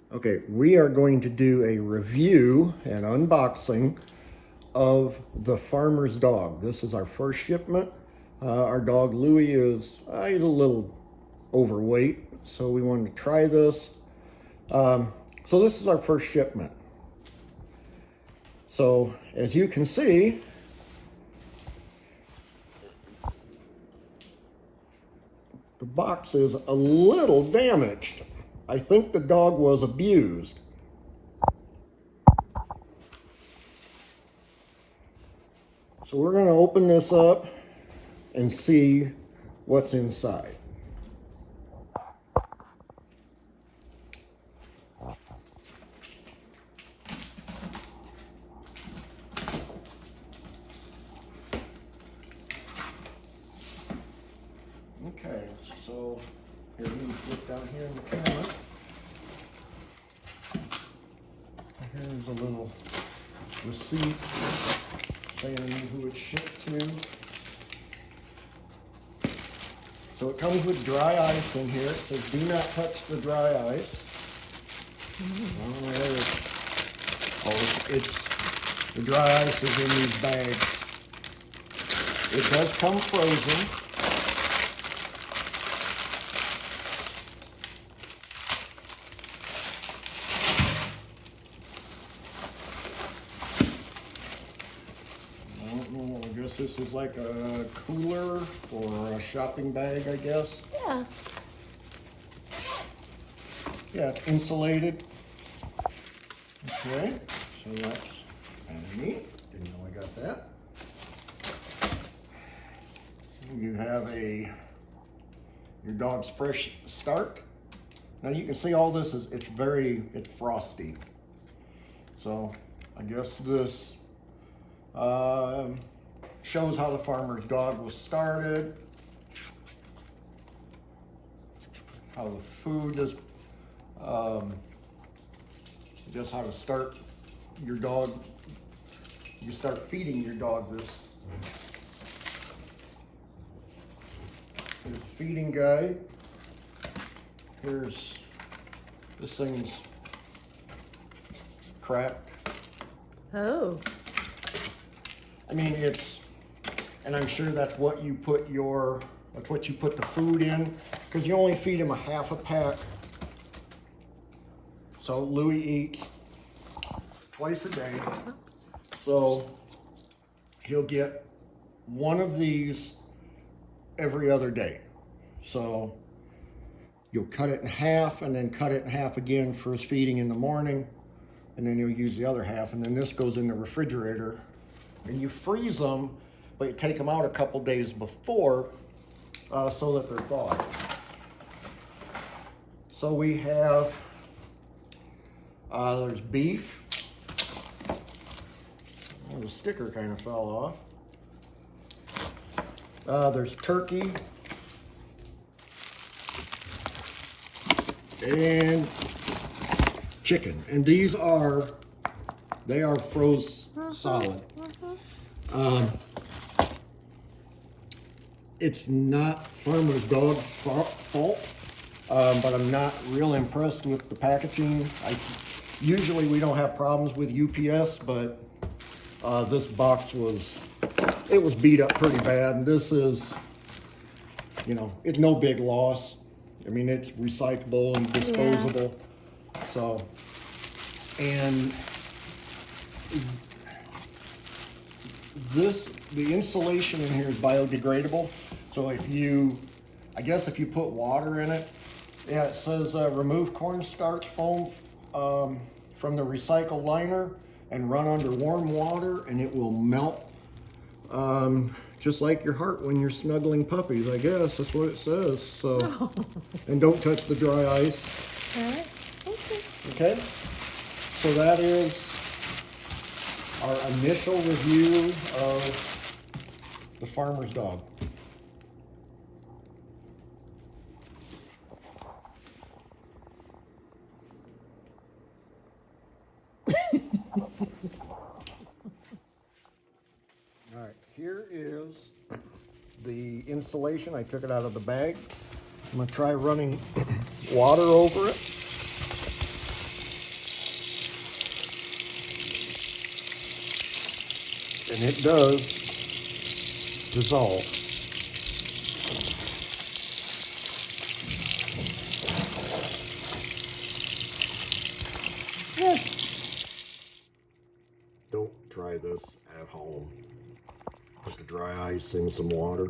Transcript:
Okay, we are going to do a review and unboxing of the Farmer's Dog. This is our first shipment. Our dog Louie is he's a little overweight, so we wanted to try this. So this is our first shipment. So as you can see, the box is a little damaged. I think the dog was abused. So we're going to open this up and see what's inside. Okay, so here, let me flip down here in the camera. Here's a little receipt saying who it's shipped to. So it comes with dry ice in here. It says do not touch the dry ice. It's the dry ice is in these bags. It does come frozen. I guess this is like a cooler or a shopping bag, I guess. Yeah. Yeah, it's insulated. Okay, so that's kind of neat. Didn't know I got that. You have your dog's fresh start. Now you can see all this is it's frosty. So I guess this shows how the farmer's dog was started, how the food is, just how to start your dog. You start feeding your dog this. Here's a feeding guide. Here's, this thing's cracked. Oh. I mean, and I'm sure that's what you put the food in, because you only feed him a half a pack. So Louie eats twice a day. So he'll get one of these every other day. So you'll cut it in half and then cut it in half again for his feeding in the morning. And then you'll use the other half. And then this goes in the refrigerator. And you freeze them, but you take them out a couple days before so that they're thawed. So we have, there's beef. Oh, the sticker kind of fell off. There's turkey. And chicken. And they are froze solid. It's not Farmer's Dog's fault, but I'm not real impressed with the packaging. Usually we don't have problems with UPS, but this box was beat up pretty bad. And this is, it's no big loss. I mean, it's recyclable and disposable. Yeah. So, and the insulation in here is biodegradable. So if you put water in it, yeah, it says remove cornstarch foam from the recycled liner and run under warm water and it will melt. Just like your heart when you're snuggling puppies, I guess that's what it says. So, oh. And don't touch the dry ice. All right. Okay. So that is our initial review of the Farmer's Dog. All right, here is the insulation. I took it out of the bag. I'm gonna try running water over it. And it does dissolve. Don't try this at home. Put the dry ice in some water.